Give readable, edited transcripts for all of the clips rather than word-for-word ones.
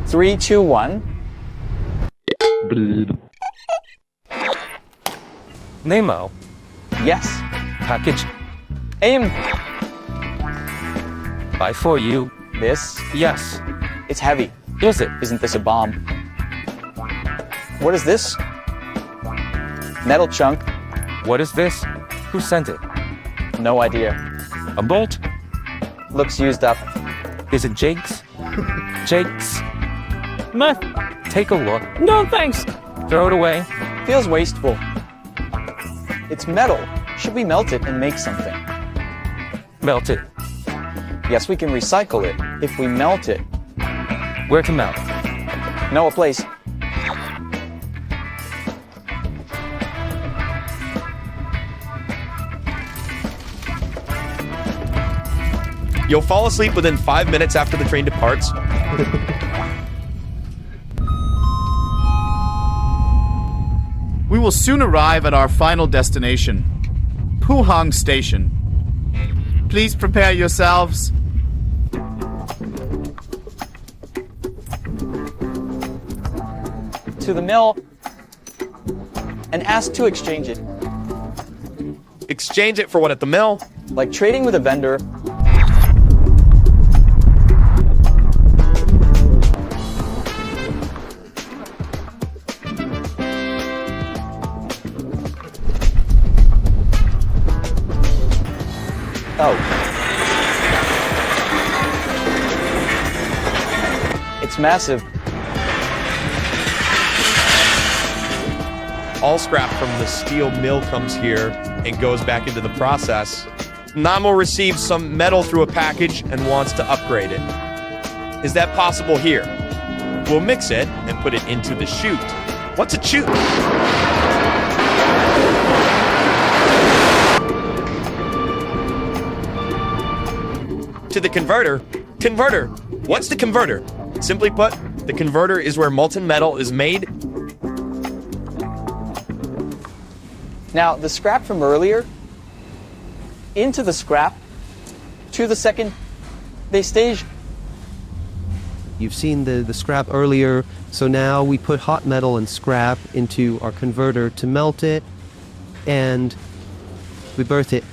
3, 2, 1. Nemo. Yes. Package. Aim. Buy for you. This. Yes. It's heavy. Is it? Isn't this a bomb? What is this? Metal chunk. What is this? Who sent it? No idea. A bolt? Looks used up. Is it Jake's? Jake's? Meh. Take a look. No thanks. Throw it away. Feels wasteful. It's metal. Should we melt it and make something? Melt it. Yes, we can recycle it if we melt it. Where to melt? Know a place. You'll fall asleep within 5 minutes after the train departs. We will soon arrive at our final destination, Puhang Station. Please prepare yourselves. To the mill and ask to exchange it. Exchange it for what at the mill? Like trading with a vendor. Oh. It's massive. All scrap from the steel mill comes here and goes back into the process. Namo receives some metal through a package and wants to upgrade it. Is that possible here? We'll mix it and put it into the chute. What's a chute? To the converter. Converter. What's the converter? Simply put, the converter is where molten metal is made. Now, the scrap from earlier, into the scrap, to the second base stage. You've seen the scrap earlier, so now we put hot metal and scrap into our converter to melt it, and we birth it.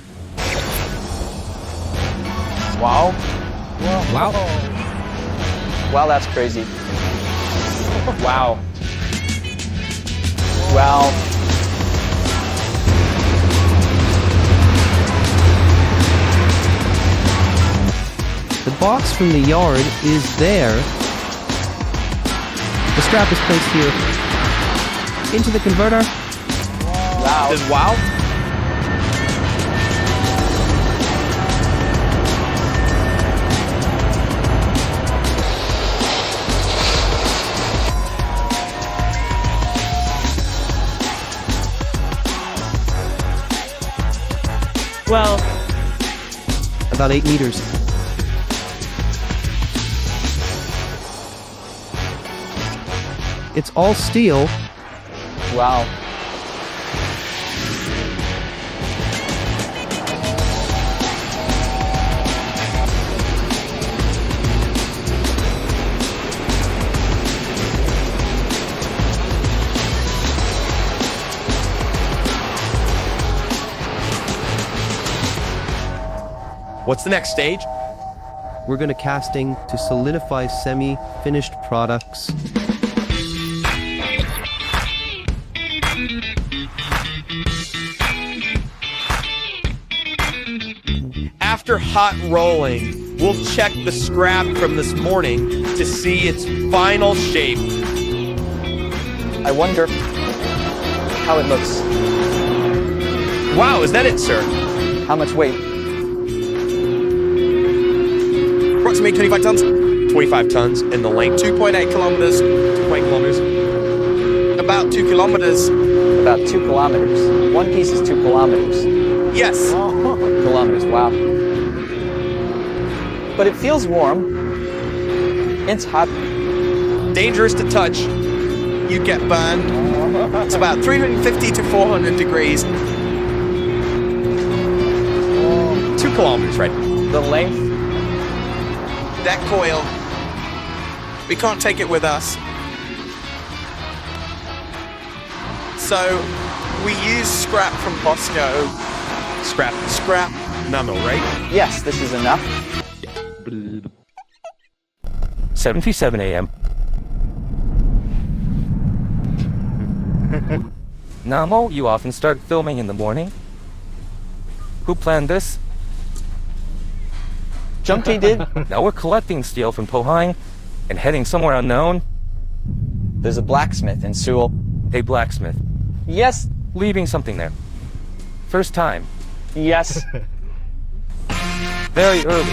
Wow. Wow. Wow, that's crazy. Wow. Wow. The box from the yard is there. The scrap is placed here. Into the converter. Wow. Does wow? Well, About 8 meters. It's all steel. Wow. What's the next stage? We're going to casting to solidify semi-finished products. After hot rolling, we'll check the scrap from this morning to see its final shape. I wonder how it looks. Wow, is that it, sir? How much weight? Approximately 25 tons. 25 tons, and the length? 2.8 kilometers. 2.8 kilometers. About 2 kilometers. About 2 kilometers. One piece is 2 kilometers. Yes. Kilometers, wow. But it feels warm. It's hot. Dangerous to touch. You get burned. It's about 350 to 400 degrees. 2 kilometers, right? The length, That coil We can't take it with us. So, we use scrap from Bosco. Scrap. Scrap. Namo, right? Yes, this is enough. 7:57 a.m. Namo, you often start filming in the morning. Who planned this? Jungtae did. Now we're collecting steel from Pohang and heading somewhere unknown. There's a blacksmith in Seoul. Hey, Blacksmith, Yes, leaving something there. First time. yes. Very early.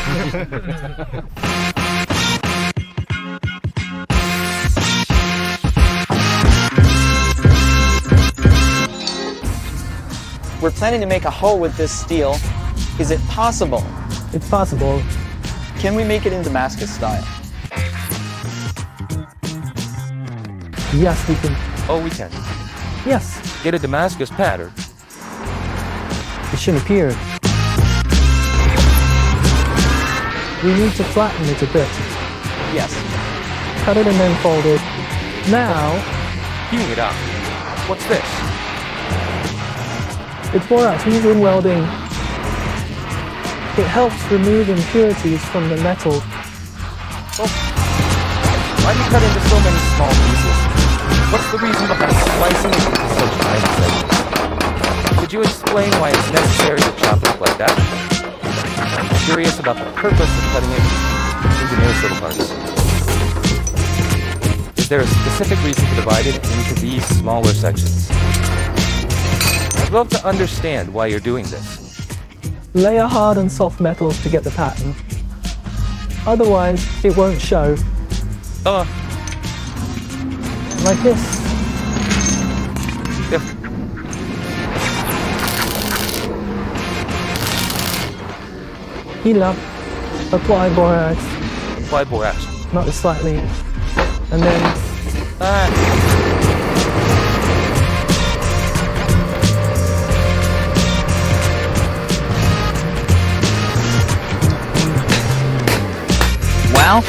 We're planning to make a hoe with this steel. Is it possible? It's possible. Can we make it in Damascus style? Yes, we can. Oh, we can. Yes, Get a Damascus pattern. it should appear. We need to flatten it a bit. Yes. Cut it and then fold it. Now, Hewing it out. What's this? it's for adhesion welding. It helps remove impurities from the metal. Why do you cut into so many small pieces? What's the reason behind slicing it into such tiny segments? Could you explain why it's necessary to chop it up like that? I'm curious about the purpose of cutting it into those little parts. Is there a specific reason to divide it into these smaller sections? I'd love to understand why you're doing this. Layer hard and soft metals to get the pattern. Otherwise, it won't show. Like this. If Heat up. Apply borax. apply borax. Not just slightly. And then Wow.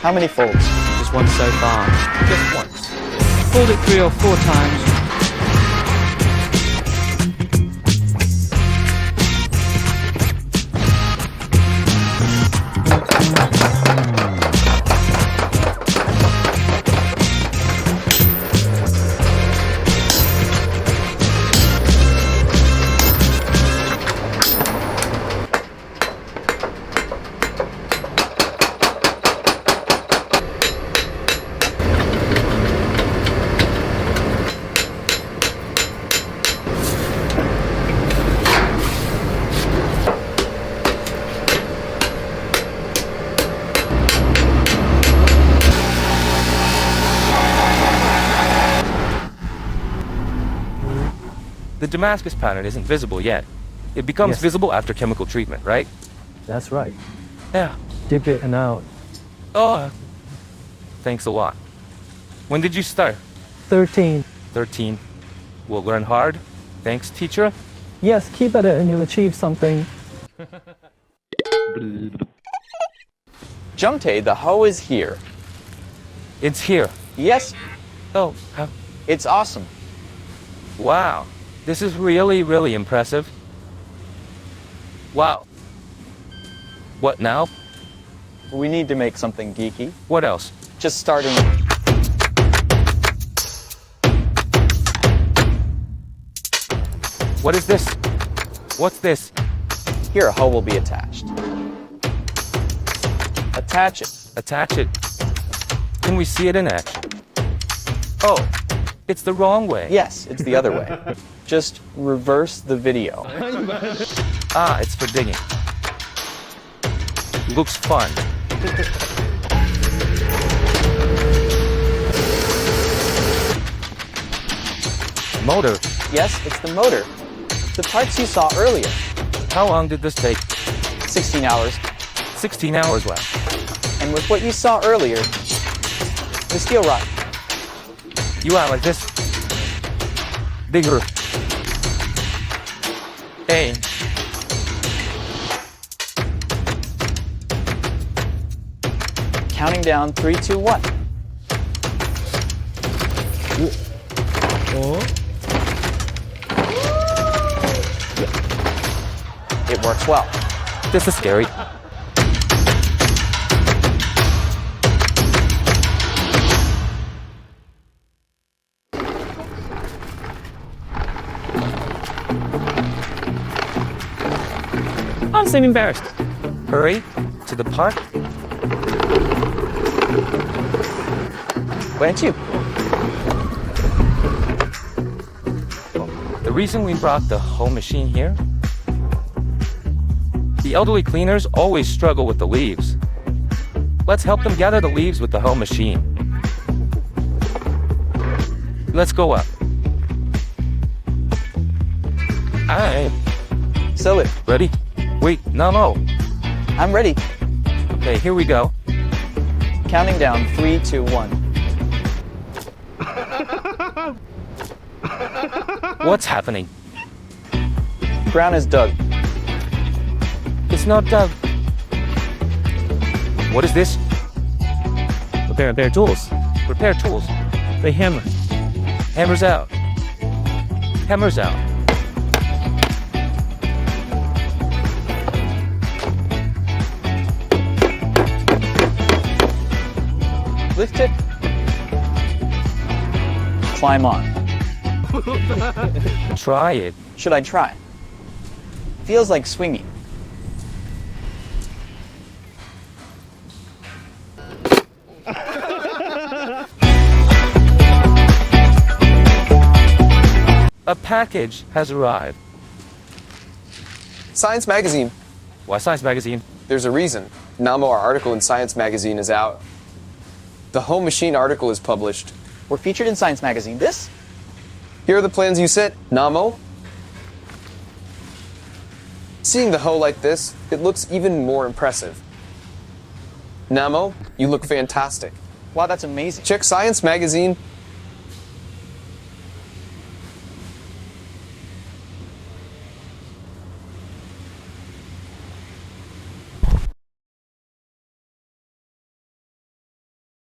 How many folds? Just one so far. Just once. Fold it 3 or 4 times. The Damascus pattern isn't visible yet. It becomes Yes. visible after chemical treatment, right? that's right. Yeah. Dip it and out. Oh, thanks a lot. When did you start? 13. 13. We'll learn hard. Thanks, teacher. Yes, keep at it and you'll achieve something. Jungtae, the hoe is here. It's here. Yes, Oh, it's awesome. wow. This is really, really impressive. Wow. What now? We need to make something geeky. What else? Just starting. What is this? What's this? Here, a hoe will be attached. Attach it. Attach it. Can we see it in action? Oh, it's the wrong way. Yes, it's the other way. Just reverse the video. Ah, it's for digging. Looks fun. Motor. Yes, it's the motor. The parts you saw earlier. How long did this take? 16 hours. 16 hours left. And with what you saw earlier, the steel rod. You are like this. Digger. Hey. Counting down 3, 2, 1. It works well. This is scary. I'm so embarrassed. Hurry to the park. Why don't you? The reason we brought the hoe machine here, the elderly cleaners always struggle with the leaves. Let's help them gather the leaves with the hoe machine. Let's go up. Alright, Sell it. ready? Wait, no. I'm ready. Okay, here we go. Counting down 3, 2, 1. What's happening? Ground is dug. It's not dug. What is this? Repair tools. Repair tools. They hammer. Hammers out. Hammers out. Lift it. Climb on. Try it. Should I try? Feels like swinging. A package has arrived. Science Magazine. Why Science Magazine? There's a reason. Namo, our article in Science Magazine is out. The home machine article is published. We're featured in Science Magazine. This? Here are the plans you sent, Namo. Seeing the hoe like this, it looks even more impressive. Namo, you look fantastic. Wow, that's amazing. Check Science Magazine